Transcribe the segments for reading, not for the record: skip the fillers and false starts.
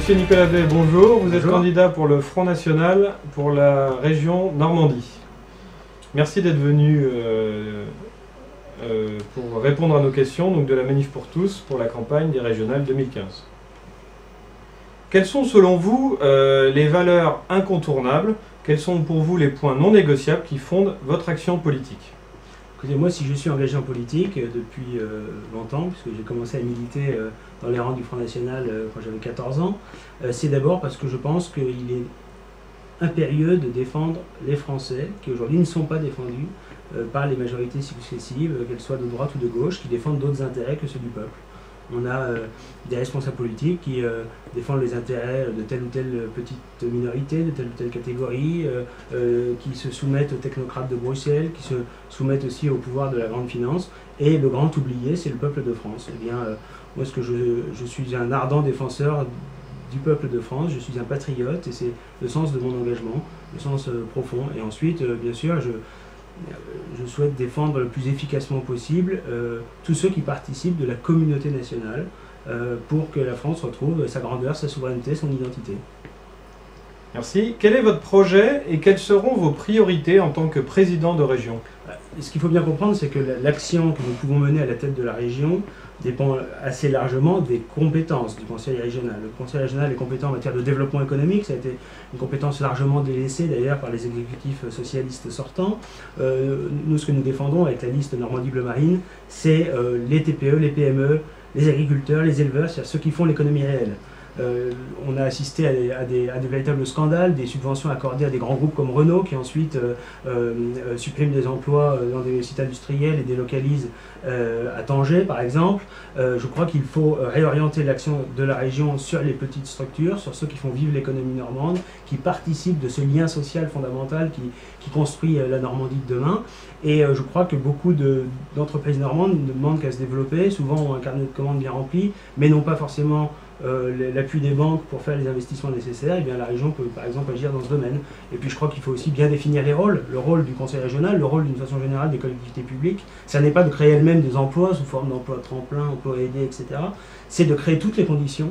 Monsieur Nicolas Bay, bonjour. Vous êtes Bonjour. candidat pour le Front National pour la région Normandie. Merci d'être venu pour répondre à nos questions donc de la Manif pour tous pour la campagne des régionales 2015. Quelles sont selon vous les valeurs incontournables? Quels sont pour vous les points non négociables qui fondent votre action politique? Écoutez, moi, si je suis engagé en politique depuis longtemps, puisque j'ai commencé à militer dans les rangs du Front National quand j'avais 14 ans, c'est d'abord parce que je pense qu'il est impérieux de défendre les Français, qui aujourd'hui ne sont pas défendus par les majorités successives, qu'elles soient de droite ou de gauche, qui défendent d'autres intérêts que ceux du peuple. On a des responsables politiques qui défendent les intérêts de telle ou telle petite minorité, de telle ou telle catégorie, qui se soumettent aux technocrates de Bruxelles, qui se soumettent aussi au pouvoir de la grande finance. Et le grand oublié, c'est le peuple de France. Eh bien, moi, je suis un ardent défenseur du peuple de France, je suis un patriote et c'est le sens de mon engagement, le sens profond. Et ensuite, bien sûr, je souhaite défendre le plus efficacement possible tous ceux qui participent de la communauté nationale pour que la France retrouve sa grandeur, sa souveraineté, son identité. Merci. Quel est votre projet et quelles seront vos priorités en tant que président de région? Ce qu'il faut bien comprendre, c'est que l'action que nous pouvons mener à la tête de la région dépend assez largement des compétences du Conseil régional. Le Conseil régional est compétent en matière de développement économique, ça a été une compétence largement délaissée d'ailleurs par les exécutifs socialistes sortants. Nous, ce que nous défendons avec la liste Normandie Bleu Marine, c'est les TPE, les PME, les agriculteurs, les éleveurs, c'est-à-dire ceux qui font l'économie réelle. On a assisté à des véritables scandales, des subventions accordées à des grands groupes comme Renault qui ensuite suppriment des emplois dans des sites industriels et délocalisent à Tanger par exemple. Je crois qu'il faut réorienter l'action de la région sur les petites structures, sur ceux qui font vivre l'économie normande, qui participent de ce lien social fondamental qui construit la Normandie de demain. Et je crois que beaucoup d'entreprises normandes ne demandent qu'à se développer, souvent ont un carnet de commandes bien rempli, mais n'ont pas forcément l'appui des banques pour faire les investissements nécessaires. Et bien la région peut par exemple agir dans ce domaine. Et puis je crois qu'il faut aussi bien définir les rôles, le rôle du conseil régional, le rôle d'une façon générale des collectivités publiques. Ça n'est pas de créer elles-mêmes des emplois sous forme d'emplois tremplin, emplois aidés, etc. C'est de créer toutes les conditions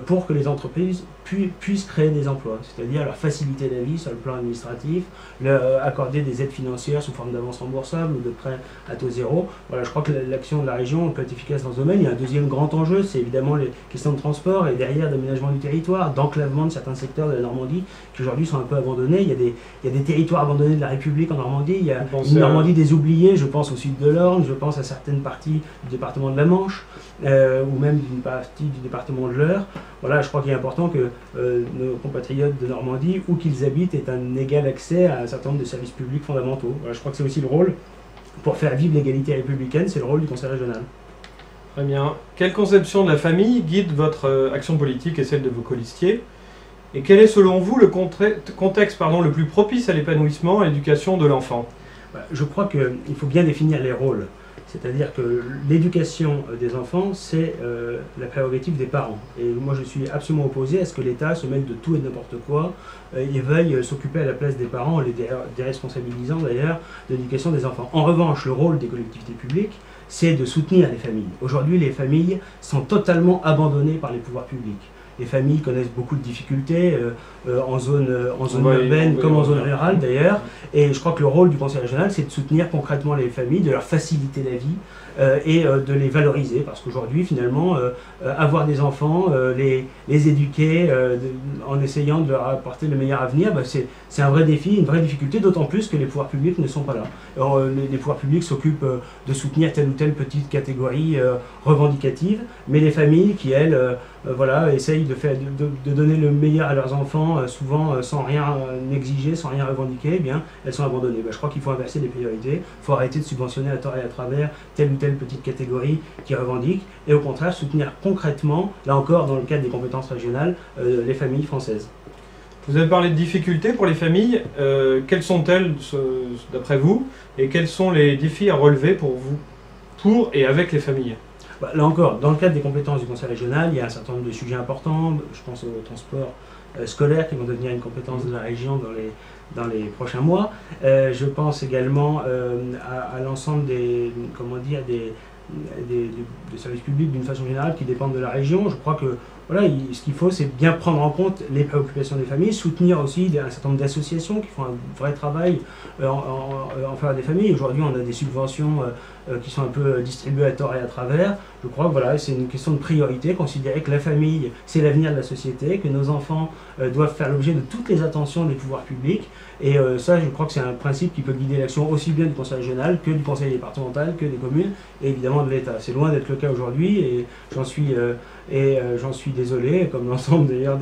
pour que les entreprises puissent créer des emplois, c'est-à-dire leur faciliter la vie sur le plan administratif, leur accorder des aides financières sous forme d'avance remboursable ou de prêts à taux zéro. Voilà, je crois que l'action de la région peut être efficace dans ce domaine. Il y a un deuxième grand enjeu, c'est évidemment les questions de transport et derrière d'aménagement du territoire, d'enclavement de certains secteurs de la Normandie qui aujourd'hui sont un peu abandonnés. Il y a des territoires abandonnés de la République en Normandie, il y a une Normandie des oubliés, je pense au sud de l'Orne, je pense à certaines parties du département de la Manche, ou même d'une partie du département de l'Eure. Voilà, je crois qu'il est important que nos compatriotes de Normandie, où qu'ils habitent, aient un égal accès à un certain nombre de services publics fondamentaux. Voilà, je crois que c'est aussi le rôle, pour faire vivre l'égalité républicaine, c'est le rôle du conseil régional. Très bien. Quelle conception de la famille guide votre action politique et celle de vos colistiers? Et quel est selon vous le contexte le plus propice à l'épanouissement et à l'éducation de l'enfant? Je crois qu'il faut bien définir les rôles. C'est-à-dire que l'éducation des enfants, c'est la prérogative des parents. Et moi, je suis absolument opposé à ce que l'État se mette de tout et de n'importe quoi et veuille s'occuper à la place des parents, en les déresponsabilisant d'ailleurs de l'éducation des enfants. En revanche, le rôle des collectivités publiques, c'est de soutenir les familles. Aujourd'hui, les familles sont totalement abandonnées par les pouvoirs publics. Les familles connaissent beaucoup de difficultés en zone urbaine comme en zone rurale d'ailleurs. Et je crois que le rôle du conseil régional, c'est de soutenir concrètement les familles, de leur faciliter la vie et de les valoriser. Parce qu'aujourd'hui, finalement, avoir des enfants, les éduquer en essayant de leur apporter le meilleur avenir, c'est un vrai défi, une vraie difficulté, d'autant plus que les pouvoirs publics ne sont pas là. Alors, les pouvoirs publics s'occupent de soutenir telle ou telle petite catégorie revendicative, mais les familles qui, elles, essayent de donner le meilleur à leurs enfants, souvent sans rien exiger, sans rien revendiquer, eh bien, elles sont abandonnées. Je crois qu'il faut inverser les priorités, il faut arrêter de subventionner à tort et à travers telle ou telle petite catégorie qui revendique, et au contraire soutenir concrètement, là encore dans le cadre des compétences régionales, les familles françaises. Vous avez parlé de difficultés pour les familles. Quelles sont-elles d'après vous? Et quels sont les défis à relever pour vous, pour et avec les familles? Là encore, dans le cadre des compétences du conseil régional, il y a un certain nombre de sujets importants. Je pense au transport scolaire qui vont devenir une compétence de la région dans les prochains mois. Je pense également à l'ensemble des, comment dire, des services publics d'une façon générale qui dépendent de la région. Je crois que voilà, ce qu'il faut, c'est bien prendre en compte les préoccupations des familles, soutenir aussi un certain nombre d'associations qui font un vrai travail en faveur des familles. Aujourd'hui, on a des subventions qui sont un peu distribuées à tort et à travers. Je crois que voilà, c'est une question de priorité, considérer que la famille, c'est l'avenir de la société, que nos enfants doivent faire l'objet de toutes les attentions des pouvoirs publics. Et ça, je crois que c'est un principe qui peut guider l'action aussi bien du conseil régional que du conseil départemental, que des communes, et évidemment de l'État. C'est loin d'être le cas aujourd'hui, et j'en suis désolé, comme l'ensemble d'ailleurs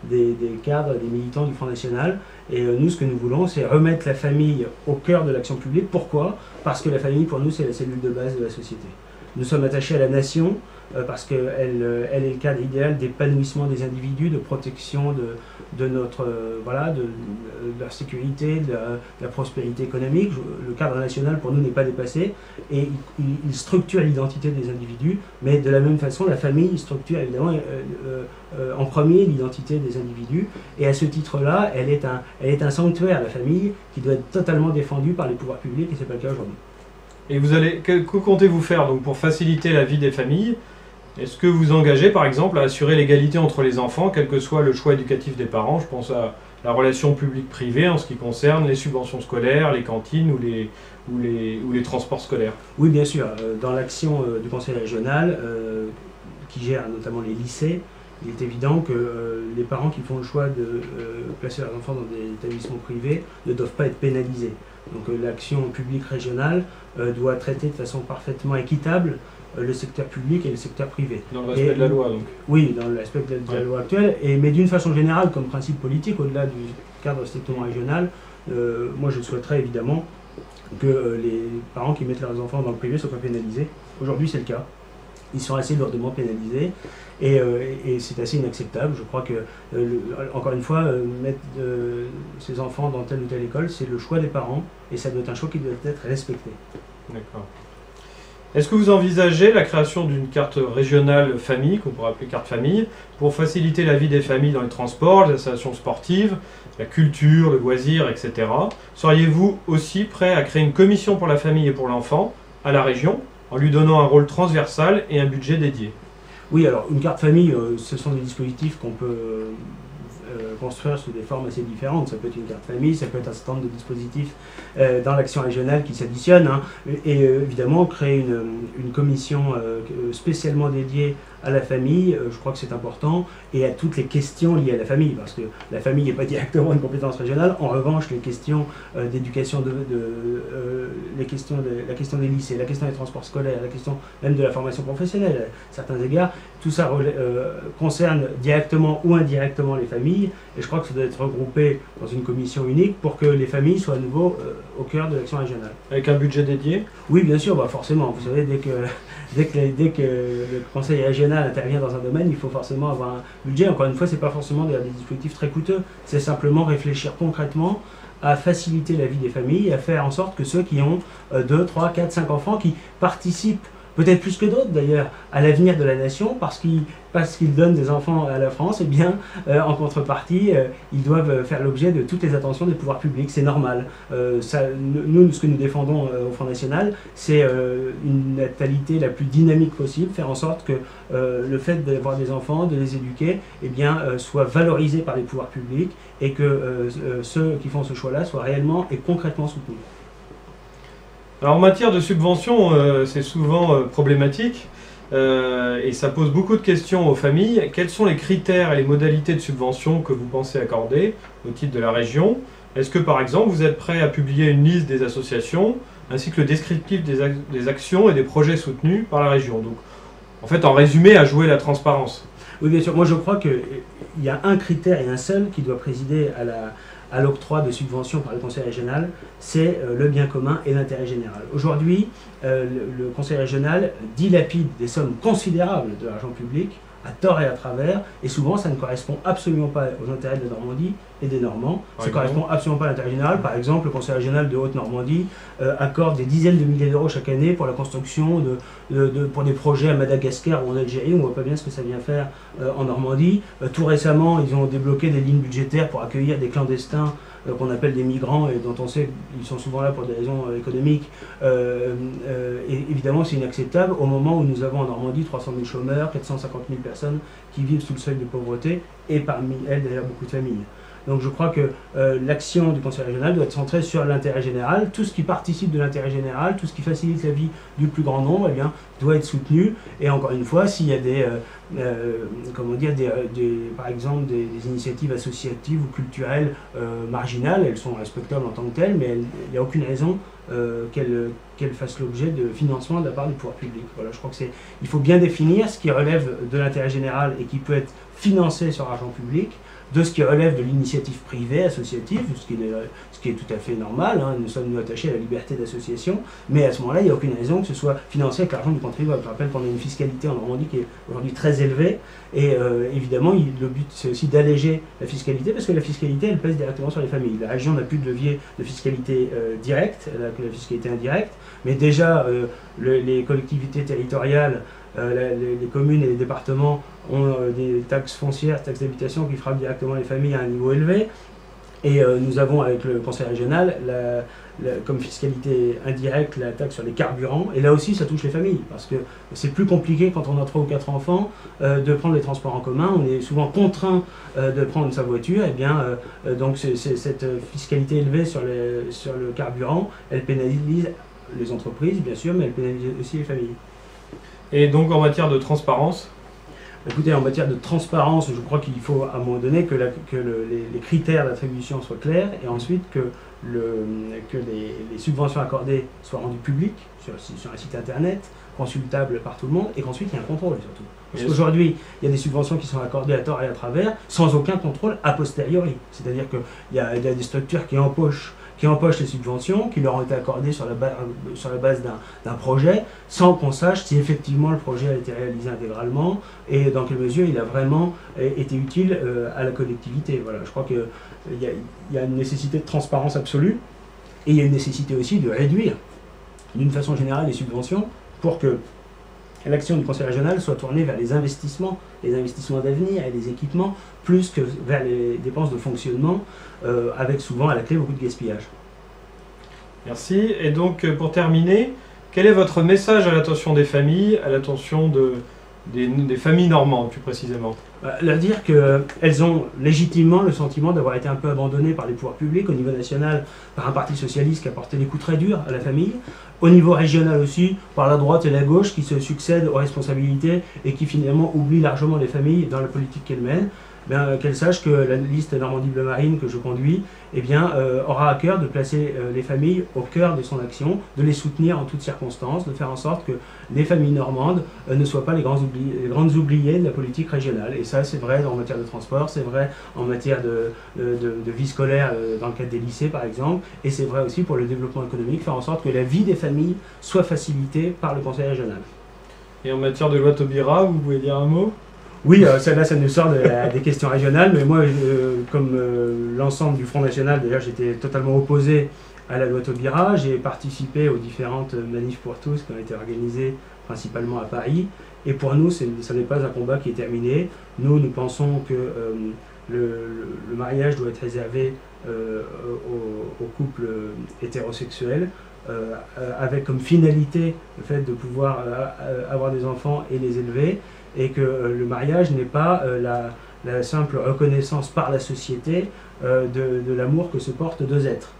des cadres, des militants du Front National. Et nous, ce que nous voulons, c'est remettre la famille au cœur de l'action publique. Pourquoi? Parce que la famille, pour nous, c'est la cellule de base de la société. Nous sommes attachés à la nation parce qu'elle est le cadre idéal d'épanouissement des individus, de protection de notre de la sécurité, de la prospérité économique. Le cadre national pour nous n'est pas dépassé et il structure l'identité des individus, mais de la même façon la famille structure évidemment en premier l'identité des individus, et à ce titre-là elle est un sanctuaire, la famille, qui doit être totalement défendue par les pouvoirs publics, et c'est pas le cas aujourd'hui. Et que comptez-vous faire donc pour faciliter la vie des familles? Est-ce que vous engagez par exemple à assurer l'égalité entre les enfants, quel que soit le choix éducatif des parents? Je pense à la relation publique-privée en ce qui concerne les subventions scolaires, les cantines ou les transports scolaires. Oui, bien sûr. Dans l'action du conseil régional, qui gère notamment les lycées, il est évident que les parents qui font le choix de placer leurs enfants dans des établissements privés ne doivent pas être pénalisés. Donc l'action publique régionale doit traiter de façon parfaitement équitable le secteur public et le secteur privé. Dans le respect de la loi, donc. Oui, dans le respect de la loi actuelle, mais d'une façon générale, comme principe politique, au-delà du cadre strictement régional, moi je souhaiterais évidemment que les parents qui mettent leurs enfants dans le privé ne soient pas pénalisés. Aujourd'hui c'est le cas. Ils sont assez lourdement pénalisés et c'est assez inacceptable. Je crois que, encore une fois, mettre ses enfants dans telle ou telle école, c'est le choix des parents et ça doit être un choix qui doit être respecté. D'accord. Est-ce que vous envisagez la création d'une carte régionale famille, qu'on pourrait appeler carte famille, pour faciliter la vie des familles dans les transports, les installations sportives, la culture, le loisir, etc. Seriez-vous aussi prêt à créer une commission pour la famille et pour l'enfant à la région, en lui donnant un rôle transversal et un budget dédié? Oui, alors une carte famille, ce sont des dispositifs qu'on peut construire sous des formes assez différentes. Ça peut être une carte famille, ça peut être un certain nombre de dispositifs dans l'action régionale qui s'additionnent, hein. Et évidemment, créer une commission spécialement dédiée à la famille, je crois que c'est important, et à toutes les questions liées à la famille, parce que la famille n'est pas directement une compétence régionale. En revanche, les questions d'éducation, la question des lycées, la question des transports scolaires, la question même de la formation professionnelle, à certains égards, tout ça concerne directement ou indirectement les familles, et je crois que ça doit être regroupé dans une commission unique pour que les familles soient à nouveau au cœur de l'action régionale. Avec un budget dédié? Oui, bien sûr, forcément. Vous savez, dès que le conseil régional intervient dans un domaine, il faut forcément avoir un budget. Encore une fois, ce n'est pas forcément des dispositifs très coûteux, c'est simplement réfléchir concrètement à faciliter la vie des familles et à faire en sorte que ceux qui ont 2, 3, 4, 5 enfants, qui participent peut-être plus que d'autres d'ailleurs, à l'avenir de la nation, parce qu'ils donnent des enfants à la France, et bien, en contrepartie, ils doivent faire l'objet de toutes les attentions des pouvoirs publics, c'est normal. Nous, ce que nous défendons au Front National, c'est une natalité la plus dynamique possible, faire en sorte que le fait d'avoir des enfants, de les éduquer, eh bien, soit valorisé par les pouvoirs publics, et que ceux qui font ce choix-là soient réellement et concrètement soutenus. Alors en matière de subvention, c'est souvent problématique et ça pose beaucoup de questions aux familles. Quels sont les critères et les modalités de subvention que vous pensez accorder au titre de la région? Est-ce que par exemple vous êtes prêt à publier une liste des associations ainsi que le descriptif des actions et des projets soutenus par la région? Donc en fait, en résumé, à jouer la transparence. Oui, bien sûr. Moi je crois qu'il y a un critère et un seul qui doit présider à l'octroi de subventions par le conseil régional, c'est le bien commun et l'intérêt général. Aujourd'hui, le conseil régional dilapide des sommes considérables de l'argent public, à tort et à travers, et souvent ça ne correspond absolument pas aux intérêts de la Normandie et des Normands. Ça ne correspond absolument pas à l'intérêt général. Par exemple, le conseil régional de Haute-Normandie accorde des dizaines de milliers d'euros chaque année pour la construction pour des projets à Madagascar ou en Algérie. On ne voit pas bien ce que ça vient faire en Normandie. Tout récemment, ils ont débloqué des lignes budgétaires pour accueillir des clandestins qu'on appelle des migrants et dont on sait qu'ils sont souvent là pour des raisons économiques, et évidemment c'est inacceptable au moment où nous avons en Normandie 300 000 chômeurs, 450 000 personnes qui vivent sous le seuil de pauvreté, et parmi elles d'ailleurs beaucoup de familles. Donc je crois que l'action du Conseil régional doit être centrée sur l'intérêt général. Tout ce qui participe de l'intérêt général, tout ce qui facilite la vie du plus grand nombre, eh bien, doit être soutenu. Et encore une fois, s'il y a par exemple des initiatives associatives ou culturelles marginales, elles sont respectables en tant que telles, mais il n'y a aucune raison qu'elles fassent l'objet de financement de la part du pouvoir public. Voilà, je crois qu'il faut bien définir ce qui relève de l'intérêt général et qui peut être financé sur argent public, de ce qui relève de l'initiative privée, associative, ce qui est tout à fait normal, hein. Nous sommes attachés à la liberté d'association, mais à ce moment-là, il n'y a aucune raison que ce soit financé avec l'argent du contribuable. Je rappelle qu'on a une fiscalité en Normandie qui est aujourd'hui très élevée, et évidemment, le but c'est aussi d'alléger la fiscalité, parce que la fiscalité, elle pèse directement sur les familles. La région n'a plus de levier de fiscalité directe, elle n'a que la fiscalité indirecte, mais déjà, les collectivités territoriales, les communes et les départements ont des taxes foncières, taxes d'habitation qui frappent directement les familles à un niveau élevé. Et nous avons avec le Conseil régional comme fiscalité indirecte la taxe sur les carburants. Et là aussi, ça touche les familles, parce que c'est plus compliqué quand on a 3 ou 4 enfants de prendre les transports en commun. On est souvent contraint de prendre sa voiture. Et bien, donc cette fiscalité élevée sur le carburant, elle pénalise les entreprises, bien sûr, mais elle pénalise aussi les familles. Et donc en matière de transparence? Écoutez, en matière de transparence, je crois qu'il faut à un moment donné que les critères d'attribution soient clairs, et ensuite que les subventions accordées soient rendues publiques sur un site internet, consultable par tout le monde, et qu'ensuite il y ait un contrôle surtout. Parce qu'aujourd'hui, il y a des subventions qui sont accordées à tort et à travers, sans aucun contrôle a posteriori. C'est-à-dire qu'il y a des structures qui empochent les subventions, qui leur ont été accordées sur la base d'un projet, sans qu'on sache si effectivement le projet a été réalisé intégralement et dans quelle mesure il a vraiment été utile à la collectivité. Voilà, je crois qu'il y a une nécessité de transparence absolue, et il y a une nécessité aussi de réduire d'une façon générale les subventions pour que l'action du Conseil régional soit tournée vers les investissements d'avenir et les équipements, plus que vers les dépenses de fonctionnement, avec souvent à la clé beaucoup de gaspillage. Merci. Et donc pour terminer, quel est votre message à l'attention des familles, à l'attention des familles normandes plus précisément? Leur dire qu'elles ont légitimement le sentiment d'avoir été un peu abandonnées par les pouvoirs publics au niveau national, par un parti socialiste qui a porté des coups très durs à la famille, au niveau régional aussi, par la droite et la gauche qui se succèdent aux responsabilités et qui finalement oublient largement les familles dans la politique qu'elles mènent. Qu'elle sache que la liste Normandie Bleu Marine que je conduis aura à cœur de placer les familles au cœur de son action, de les soutenir en toutes circonstances, de faire en sorte que les familles normandes ne soient pas les grandes oubliées de la politique régionale. Et ça, c'est vrai en matière de transport, c'est vrai en matière de vie scolaire dans le cadre des lycées par exemple, et c'est vrai aussi pour le développement économique, faire en sorte que la vie des familles soit facilitée par le Conseil régional. Et en matière de loi Taubira, vous pouvez dire un mot? Oui, celle-là, ça nous sort des questions régionales, mais moi, comme l'ensemble du Front National, d'ailleurs, j'étais totalement opposé à la loi Taubira. J'ai participé aux différentes manifs pour tous qui ont été organisées principalement à Paris. Et pour nous, ce n'est pas un combat qui est terminé. Nous pensons que le mariage doit être réservé aux couples hétérosexuels, avec comme finalité le fait de pouvoir avoir des enfants et les élever, et que le mariage n'est pas la simple reconnaissance par la société de l'amour que se portent deux êtres.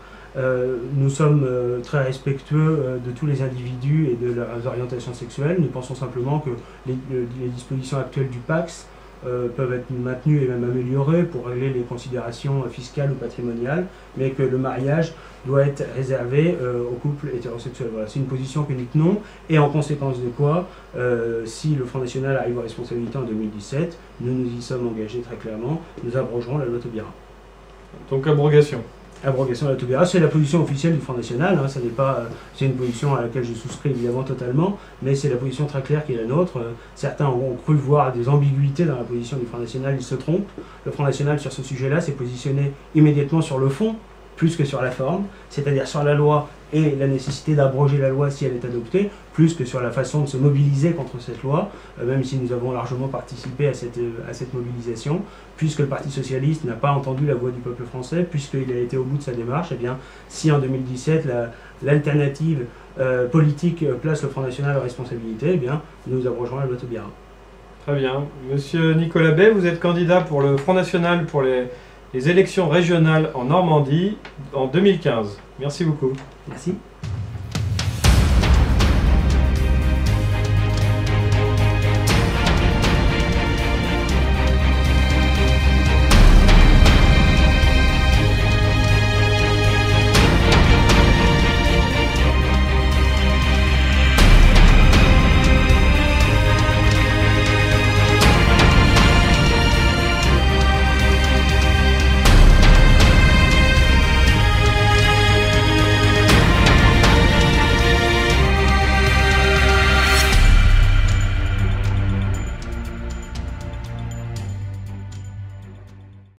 Nous sommes très respectueux de tous les individus et de leurs orientations sexuelles. Nous pensons simplement que les dispositions actuelles du PACS peuvent être maintenues et même améliorées pour régler les considérations fiscales ou patrimoniales, mais que le mariage doit être réservé aux couples hétérosexuels. Voilà, c'est une position que nous tenons, et en conséquence de quoi, si le Front National arrive aux responsabilités en 2017, nous nous y sommes engagés très clairement, nous abrogerons la loi Taubira. Donc abrogation. Abrogation de la Taubira, c'est la position officielle du Front National, hein, c'est une position à laquelle je souscris évidemment totalement, mais c'est la position très claire qui est la nôtre. Certains ont cru voir des ambiguïtés dans la position du Front National, ils se trompent. Le Front National sur ce sujet-là s'est positionné immédiatement sur le fond, plus que sur la forme, c'est-à-dire sur la loi et la nécessité d'abroger la loi si elle est adoptée, plus que sur la façon de se mobiliser contre cette loi, même si nous avons largement participé à cette mobilisation, puisque le Parti socialiste n'a pas entendu la voix du peuple français, puisqu'il a été au bout de sa démarche. Eh bien, si en 2017 l'alternative politique place le Front National à responsabilité, eh bien, nous abrogerons la loi Taubira. Très bien. Monsieur Nicolas Bay, vous êtes candidat pour le Front National pour les élections régionales en Normandie en 2015. Merci beaucoup. Merci.